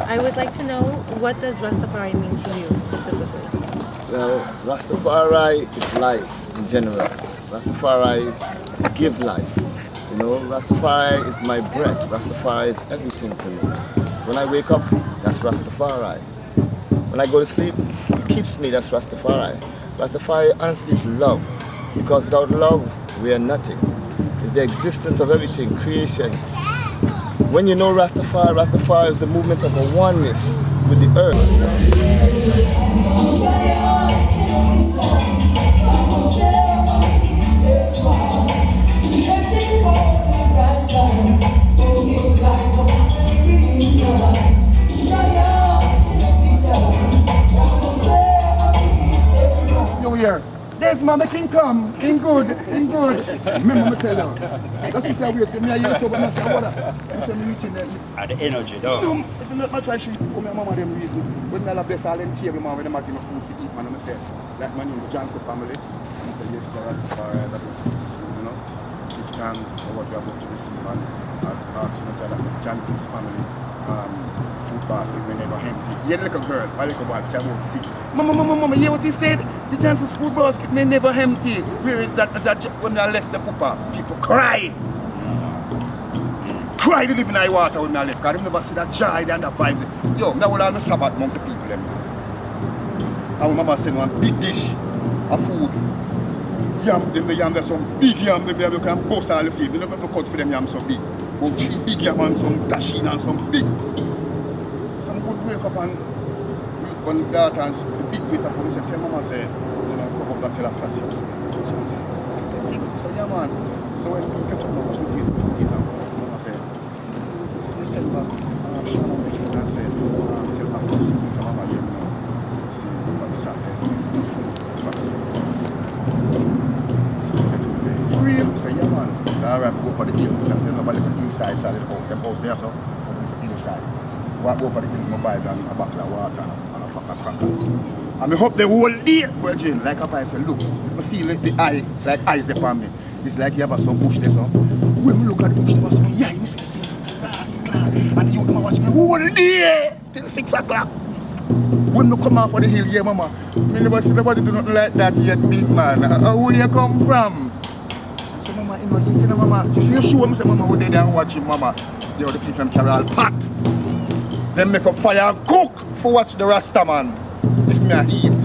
I would like to know, what does Rastafari mean to you specifically? Well, Rastafari is life in general. Rastafari give life. You know, Rastafari is my breath. Rastafari is everything to me. When I wake up, that's Rastafari. When I go to sleep, it keeps me, that's Rastafari. Rastafari honestly is love. Because without love, we are nothing. It's the existence of everything, creation. When you know Rastafari, Rastafari is the movement of a oneness with the earth. New Year. This man can come, in good. Remember me tell you. That's what I wait. Me I hear so when I say what I say me reaching there. The energy though. No, if you not try to come here, mama them reason. When me bless all them table man when them give me food to eat, man, I say, like my name, the Johnson family. I say yes, the Rastafari, that this food, you know. Give thanks for what you are about to receive, man. I ask you to tell the Johnson's family. Food basket may never empty. You had a little girl, a little boy, she about sick. Mama, you hear what he said? The Johnson's food basket may never empty. Where is that when I left the pupa? People crying. Cry to live in high water when I left. Because I never see that joy and that vibe. Yo, that will all my Sabbath amongst the people. I remember saying one big dish of food. Yam, them the yam, there's some big yam, them you can bust all the feed. We never cut for them yam so big. But 3 big yam and some dasheen and some big. Some would wake up and one daughter and the big meter for me say, tell mama say, you know, cover up that till after 6. She say, after 6? I say, yeah man. So when we get up now, watch me feel it. Mama say, you send back and I'm sure I'm different and say, till after 6. I say, mama, yeah, no. See, what is happening? No food. From 6 till 6. So she said to me, say, for real? I say, yeah man. So I say, alright, go for the hill. I'm telling nobody the inside side of the house. Them house there, so inside. Walk over the hill, my Bible and a bottle of water and a pack of crackers. And I hope the whole day, Virgin, like if I say, look, I feel like the eye, like eyes upon me. It's like you have some bush there, so when we look at the bush, there was some, yeah, you miss things at the Rasta. And you come watch me whole day till 6 o'clock. When we come off of the hill, yeah, mama, me never see nobody do nothing like that yet, big man. Where do you come from? I say, mama, you know, you tell mama, you see you show me, say, mama, who they there and watch him, mama. The other people them carry all pot. Them make up fire and cook for watch the Rasta man. If me a heat.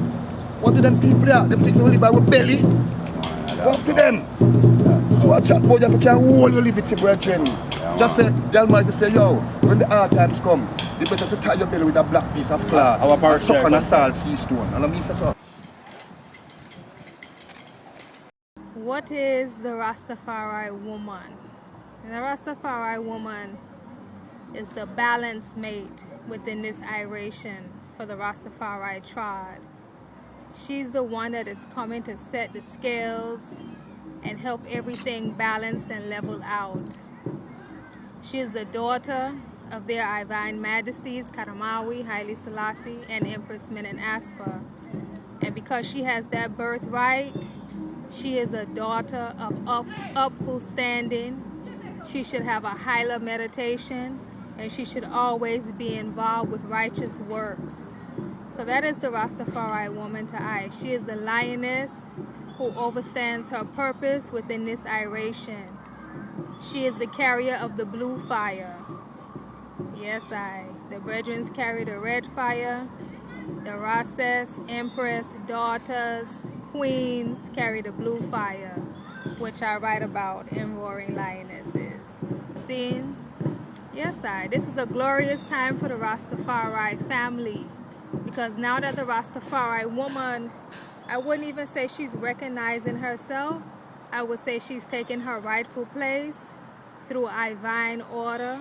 What do them people there? Them things only by with belly. What to them? Watch out, boy, you can hold your liberty, brethren. Just say, the Almighty say, yo, when the hard times come, you better to tie your belly with a black piece of cloth. And suck on a salt sea stone. And me say so. What is the Rastafari woman? And the Rastafari woman is the balance mate within this iration for the Rastafari tribe. She's the one that is coming to set the scales and help everything balance and level out. She is the daughter of their Divine Majesties Karamawi, Haile Selassie, and Empress Menen Asfa. And because she has that birthright, she is a daughter of upful standing. She should have a higher meditation, and she should always be involved with righteous works. So that is the Rastafari woman to I. She is the lioness who overstands her purpose within this iration. She is the carrier of the blue fire. Yes, I. The brethren carry the red fire. The Rastas, Empress, daughters, queens carry the blue fire, which I write about in Roaring Lionesses. Seeing? Yes, I. This is a glorious time for the Rastafari family, because now that the Rastafari woman, I wouldn't even say she's recognizing herself. I would say she's taking her rightful place through a divine order,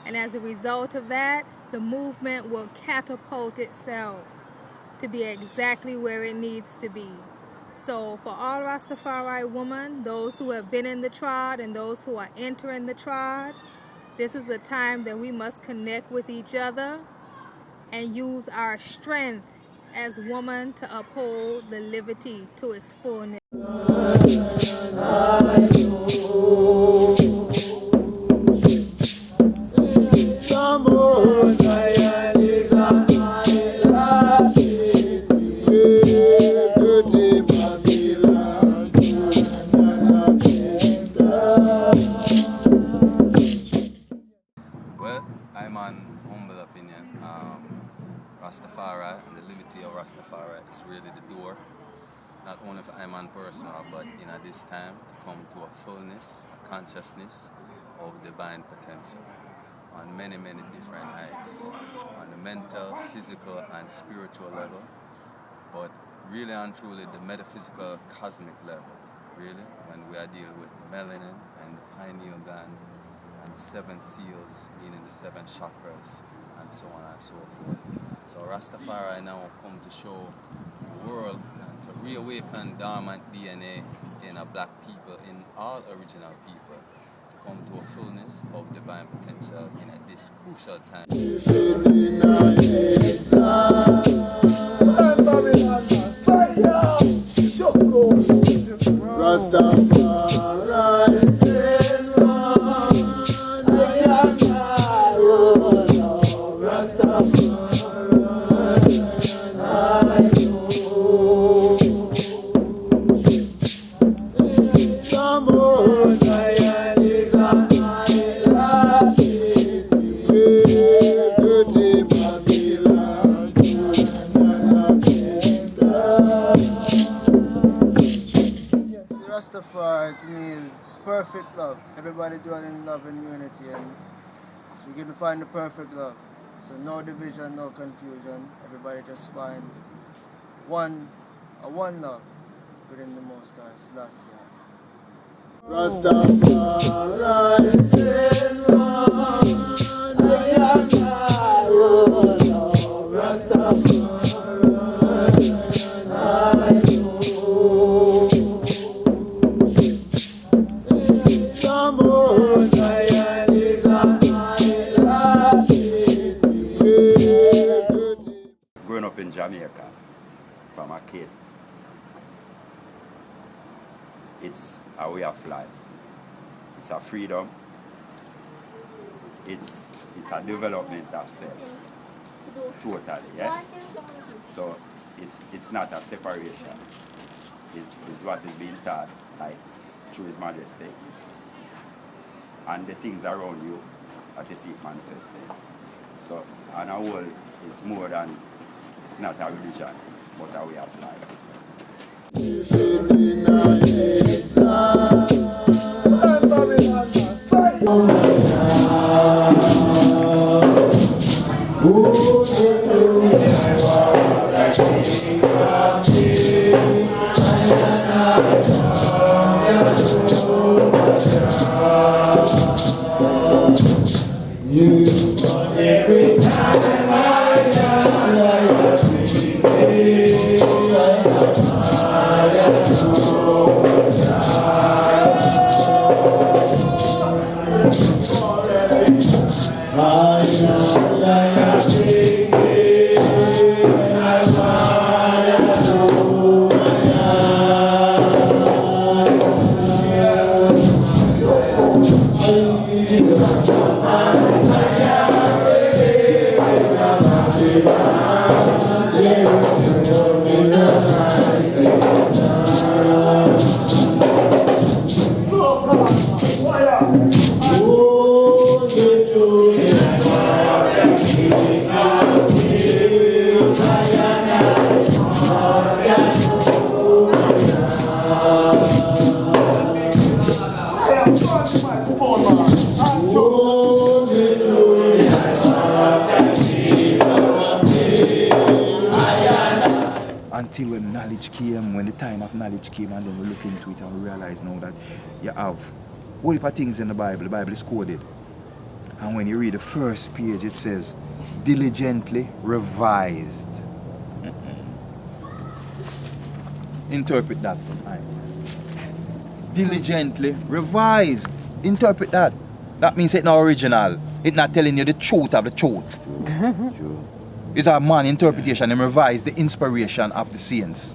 and as a result of that, the movement will catapult itself to be exactly where it needs to be. So for all Rastafari women, those who have been in the tribe and those who are entering the tribe, this is a time that we must connect with each other and use our strength as women to uphold the liberty to its fullness. Vamos, humble opinion, Rastafari and the liberty of Rastafari is really the door, not only for I'm personal, but in this time to come to a fullness, a consciousness of divine potential on many, many different heights, on the mental, physical, and spiritual level, but really and truly the metaphysical, cosmic level, really, when we are dealing with melanin and the pineal gland and the 7 seals, meaning the 7 chakras, and so on and so forth. So Rastafari now come to show the world and to reawaken dormant DNA in a black people, in all original people, to come to a fullness of divine potential in this crucial time. Rastafari to me is perfect love. Everybody doing in love and unity, and so we can find the perfect love. So no division, no confusion. Everybody just find one love within the Most High Selassie. Growing up in Jamaica from a kid, it's a way of life. It's a freedom. It's a development of self. Totally, yeah. So it's not a separation. It's what is being taught, like through His Majesty. And the things around you that you see it manifested. So and our world is more than, it's not a religion, but a way of life. Until when knowledge came, when the time of knowledge came, and then we look into it and we realize now that you have whole heap of things in the Bible is coded. And when you read the first page, it says, diligently revised. Interpret that from I. Diligently revised. Interpret that. That means it's not original. It's not telling you the truth of the truth. It's a man interpretation and revise the inspiration of the saints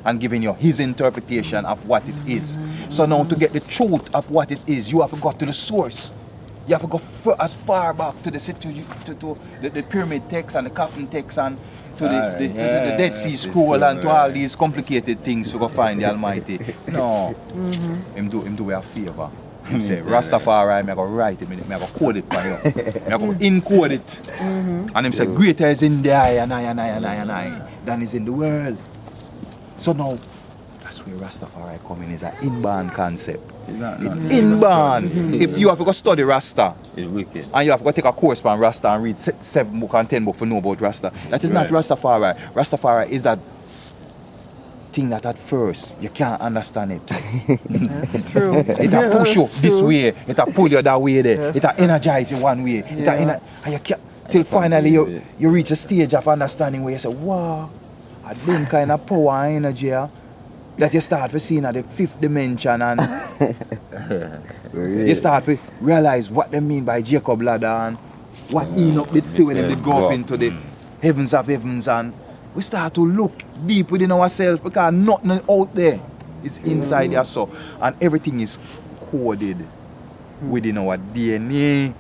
and giving you his interpretation of what it is. So now to get the truth of what it is, you have to go to the source. You have to go as far back to the pyramid text and the coffin text and to the Dead Sea Scroll and to all these complicated things to go find the Almighty. No. Him do a favor. Him say, Rastafari, I go write it, I go code it for you. I go encode it. And him say, greater is in the eye and I than is in the world. So now, that's where Rastafari come in, is an inborn concept. Inborn. If you have to go study Rasta, It's wicked. and you have to go take a course on Rasta and read 7 books and 10 books to know about Rasta, that is not Rastafari. Rastafari is that thing that at first you can't understand it. That's true. It'll push you this way, it'll pull you that way there, it'll energize you one way, and you can't, till finally you reach a stage of understanding where you say, wow, a them kind of power and energy here, that you start to see at the 5th dimension, and you start to realize what they mean by Jacob ladder and what Enoch did see when they did go up into the heavens of heavens, and we start to look deep within ourselves because nothing out there is inside your soul, and everything is coded within our DNA.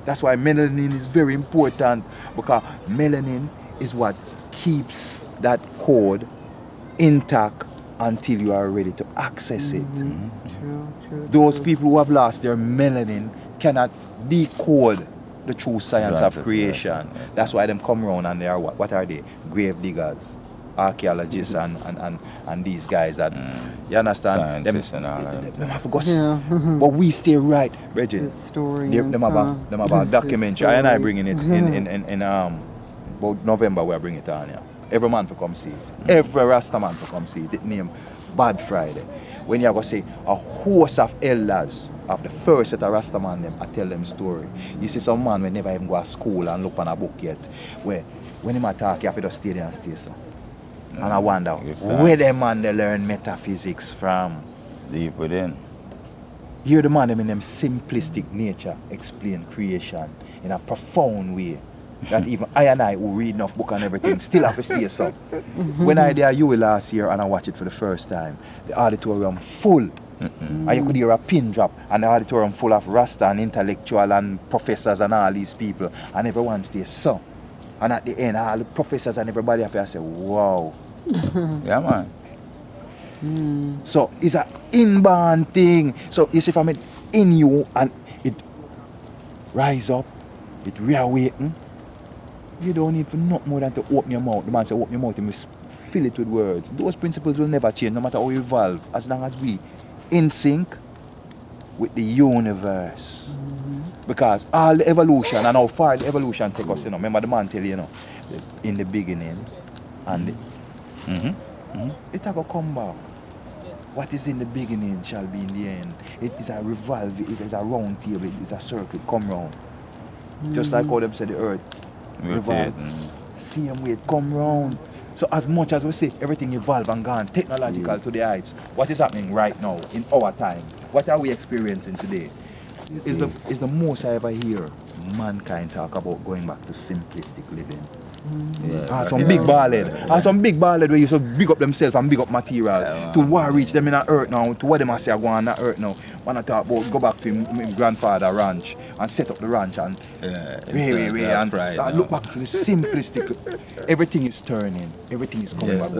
That's why melanin is very important, because melanin is what keeps that code intact until you are ready to access it. True. Those people who have lost their melanin cannot decode the true science of creation. That's why them come around and they are what are they? Grave diggers, archaeologists and these guys that you understand? Them have to go but we stay right, Reggie. The story. Them about documentary. And I bringing it in about November we are bringing it on here. Every man to come see it. Every Rasta man to come see it. It named Bad Friday. When you go see a host of elders of the first set of Rasta man them, I tell them story. You see some man when never even go to school and look on a book yet. Where when him attack, you have to just stay there and stay so. And I wonder where them man they learn metaphysics from. Deep within. Hear the man them in them simplistic nature explain creation in a profound way. That even I and I who read enough book and everything still have to stay so. When I did a UE last year and I watched it for the first time, the auditorium full. And you could hear a pin drop, and the auditorium full of Rasta and intellectual and professors and all these people, and everyone stays so. And at the end, all the professors and everybody have to say, wow. Yeah, man. So it's an inborn thing. So you see, if I'm in you and it rise up, it reawaken, you don't need for nothing more than to open your mouth. The man said, open your mouth and fill it with words. Those principles will never change, no matter how you evolve, as long as we in sync with the universe. Because all the evolution and how far the evolution take us, remember the man tell you, in the beginning and it will come back. What is in the beginning shall be in the end. It is a revolve, it is a round table, it is a circle, come round. Just like how them say the earth revolve. Same way it come round. So as much as we say everything evolve and gone technological to the heights, what is happening right now in our time? What are we experiencing today? Is the most I ever hear mankind talk about going back to simplistic living. Some big ballad. And some big ballad where you so big up themselves and big up material. To what reach them in the earth now, to what them say are going on the earth now. When I talk about go back to my grandfather ranch and set up the ranch and and start look back to the simplistic. Everything is turning. Everything is coming back.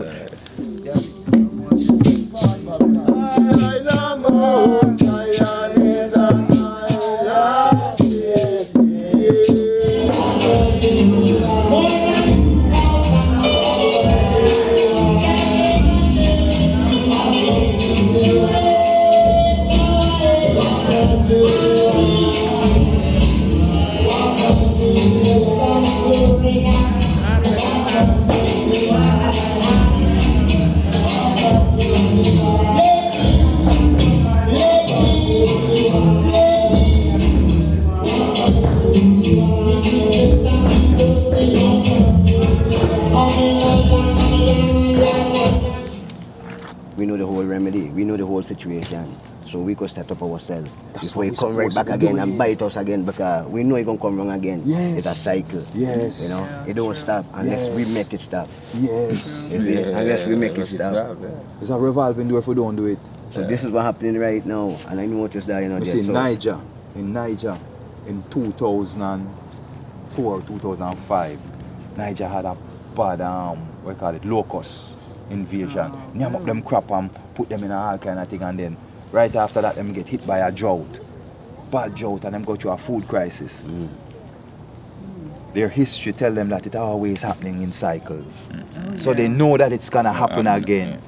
We know the whole remedy, we know the whole situation. So we could set up ourselves before he come right back again and bite us again, because we know he gonna come wrong again. Yes. It's a cycle. Yes. You know, it don't stop unless we make it stop. Yes. You see? Unless we make it stop. It's a revolving door if we don't do it. So this is what's happening right now, and I noticed that, You see, Niger, in 2004, 2005, Niger had a bad, locust invasion. Name up them crap and put them in all kind of thing, and then Right after that, them get hit by a drought. Bad drought, and them go through a food crisis. Their history tell them that it's always happening in cycles. So they know that it's gonna happen again.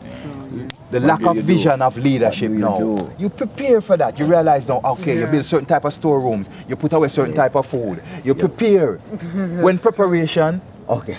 The lack of vision of leadership now. You prepare for that. You realize now, okay, you build certain type of storerooms. You put away certain type of food. You prepare. When preparation. Okay.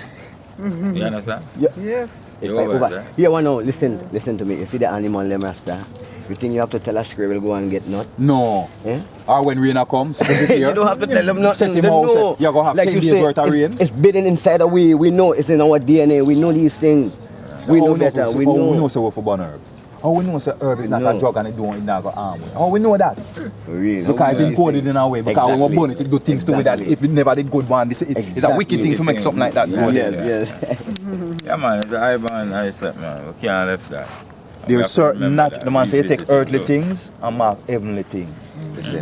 You understand? Yes. If here one now, listen to me. You see the animal them Rasta? You think you have to tell a squirrel go and get nut? No. Eh? Or when rain comes, so you don't have to tell them nothing. Set him out. know. You're going to have Like 10 you days say, worth of rain. It's bidden inside of we know it's in our DNA. We know these things. We know better. We know. We know so for burn herb. How we know so herb is not a drug and it not go harm. How we know that? For real. Because it's encoded in a way. Because when we burn it, it do things to it that if it never did good one, it's a wicked thing to make something like that. Yes. Yeah, man, it's a high band, high set, man. We can't left that. There's certain the man say you take earthly things and mark heavenly things.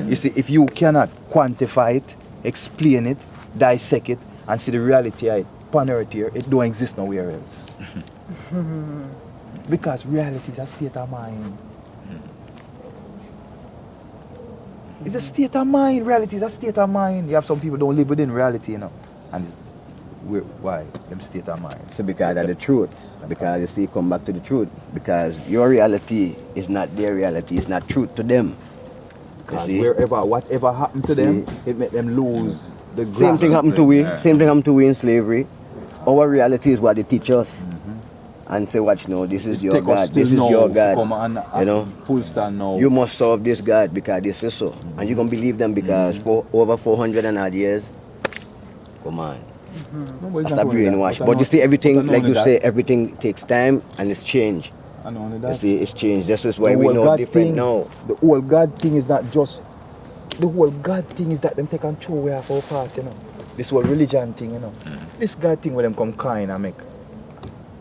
You see, if you cannot quantify it, explain it, dissect it, and see the reality of it, upon earth here, it don't exist nowhere else. Because reality is a state of mind. It's a state of mind. Reality is a state of mind. You have some people don't live within reality, you know. And why? Them state of mind. So because of the truth. Because you see, come back to the truth. Because your reality is not their reality. It's not truth to them. Because whatever happened to them, it made them lose the grasp. Same thing happened to we. Same thing happened to we in slavery. Our reality is what they teach us. And say, watch now, this is your God. This is your God. You know, full stand now. You must serve this God because this is so. And you're going to believe them because for over 400 and odd years, come on. That's a brainwash. But you see, everything, like you say, everything takes time and it's changed. And only that. You see, it's changed. This is why we know different now. The whole God thing is not just, the whole God thing is that them take and throw away off our part, you know. This whole religion thing, you know. This God thing where them come kind and make,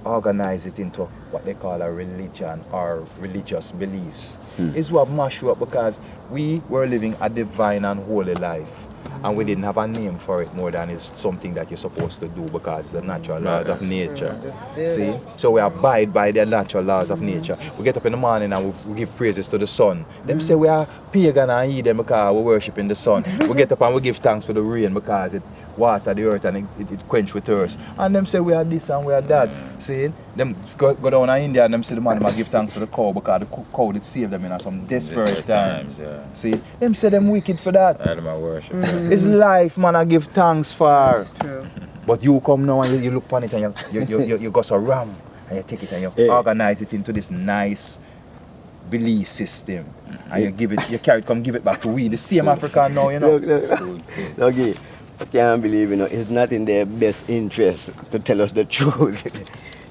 organize it into what they call a religion or religious beliefs. Is what mash you up because we were living a divine and holy life. And we didn't have a name for it more than it's something that you're supposed to do because it's the natural laws of nature. See? So we abide by the natural laws of nature. We get up in the morning and we give praises to the sun. Them say we are pagan and heathen because we're worshiping the sun. We get up and we give thanks for the rain because it water the earth and it quench with thirst. And them say we are this and we are that. See? Them go down in India and them say the man give thanks to the cow because the cow did save them in some desperate times. See? Them say them wicked for that. It's life man I give thanks for. That's true. But you come now and you look upon it and you got a ram and you take it and you organize it into this nice belief system. And you give it, you carry it, come give it back to we, the same African now, you know. Okay. I can't believe, you know, it's not in their best interest to tell us the truth.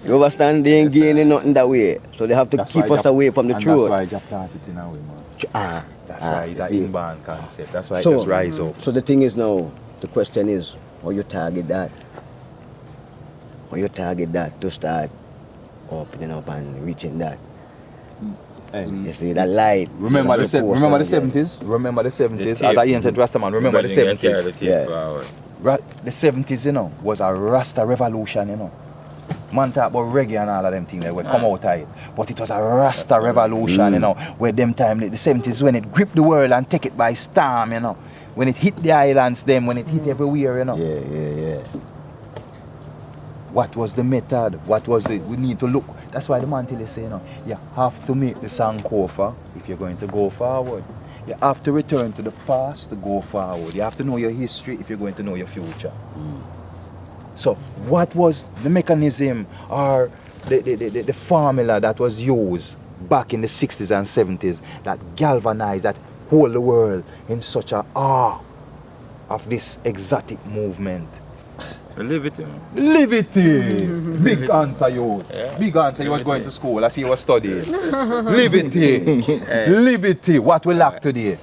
You understand? They ain't gaining nothing that way. So they have to keep us away from the truth. That's why you plant it in a way, man. That's why it's an inbound concept. That's why it so, just rise up. So the thing is now, the question is, how you target that? How you target that to start opening up and reaching that? You see, that light. Remember the 70s? Remember the 70s? As I ancient Rasta man, remember the 70s? The 70s, you know, was a Rasta revolution, you know. Man talk about reggae and all of them things that would come out of it. But it was a Rasta revolution, you know, where them time, the 70s, when it gripped the world and take it by storm, you know. When it hit the islands, then when it hit everywhere, you know. Yeah. What was the method? What was it? We need to look. That's why the man tell you say, you know, you have to make the Sankofa if you're going to go forward. You have to return to the past to go forward. You have to know your history if you're going to know your future. So what was the mechanism or the formula that was used back in the 60s and 70s that galvanized, that hold the world in such a awe of this exotic movement? Liberty, man. Liberty! Big answer, you. Big answer, you was going to school. I see you was studying. Liberty! Liberty! What we lack today?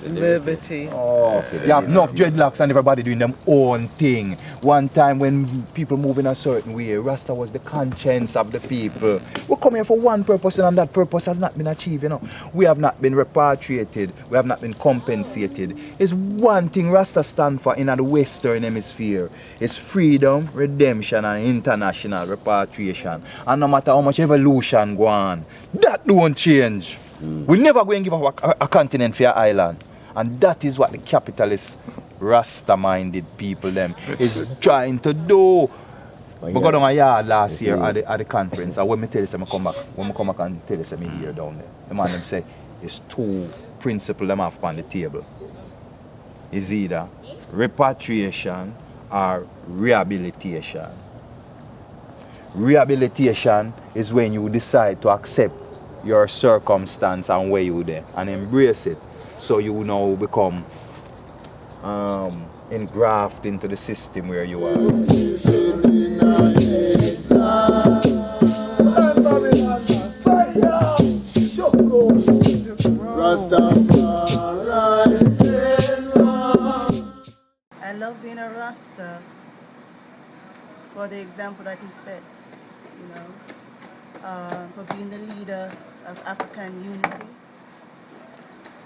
Liberty. Oh, you have enough dreadlocks and everybody doing them own thing. One time when people move in a certain way, Rasta was the conscience of the people. We come here for one purpose and that purpose has not been achieved, you know. We have not been repatriated. We have not been compensated. It's one thing Rasta stand for in the Western Hemisphere. It's freedom, redemption and international repatriation. And no matter how much evolution go on, that don't change. We never going to give up a continent for your island. And that is what the capitalist Rasta-minded people them is trying to do. We got on a yard last year at the conference, and when me tell you, when I come back and tell you, me here down there, the man them say, it's two principles them have on the table. It's either repatriation or rehabilitation. Rehabilitation is when you decide to accept your circumstance and where you there and embrace it, so you now become engrafted into the system where you are. I love being a Rasta for the example that he set, you know, for being the leader of African unity.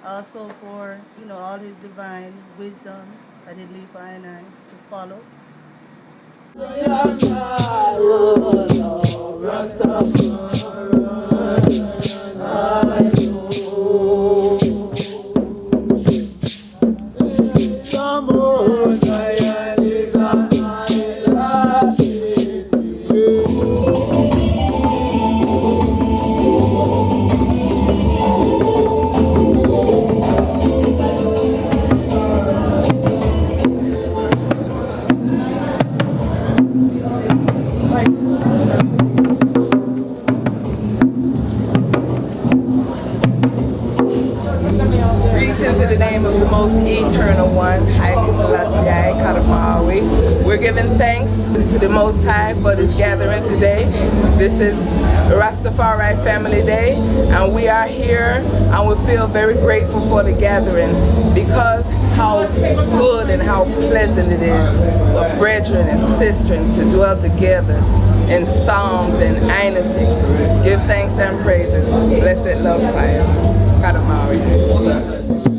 Also for, you know, all his divine wisdom that he leave for I and I to follow. Greetings in the name of the most eternal one, Haile Selassie Kadamawi. We're giving thanks to the Most High for this gathering today. This is Rastafari Family Day, and we are here and we feel very grateful for the gathering because how good and how pleasant it is for brethren and sistren to dwell together in psalms and unity. Give thanks and praises. Blessed love fire. Kadamawi.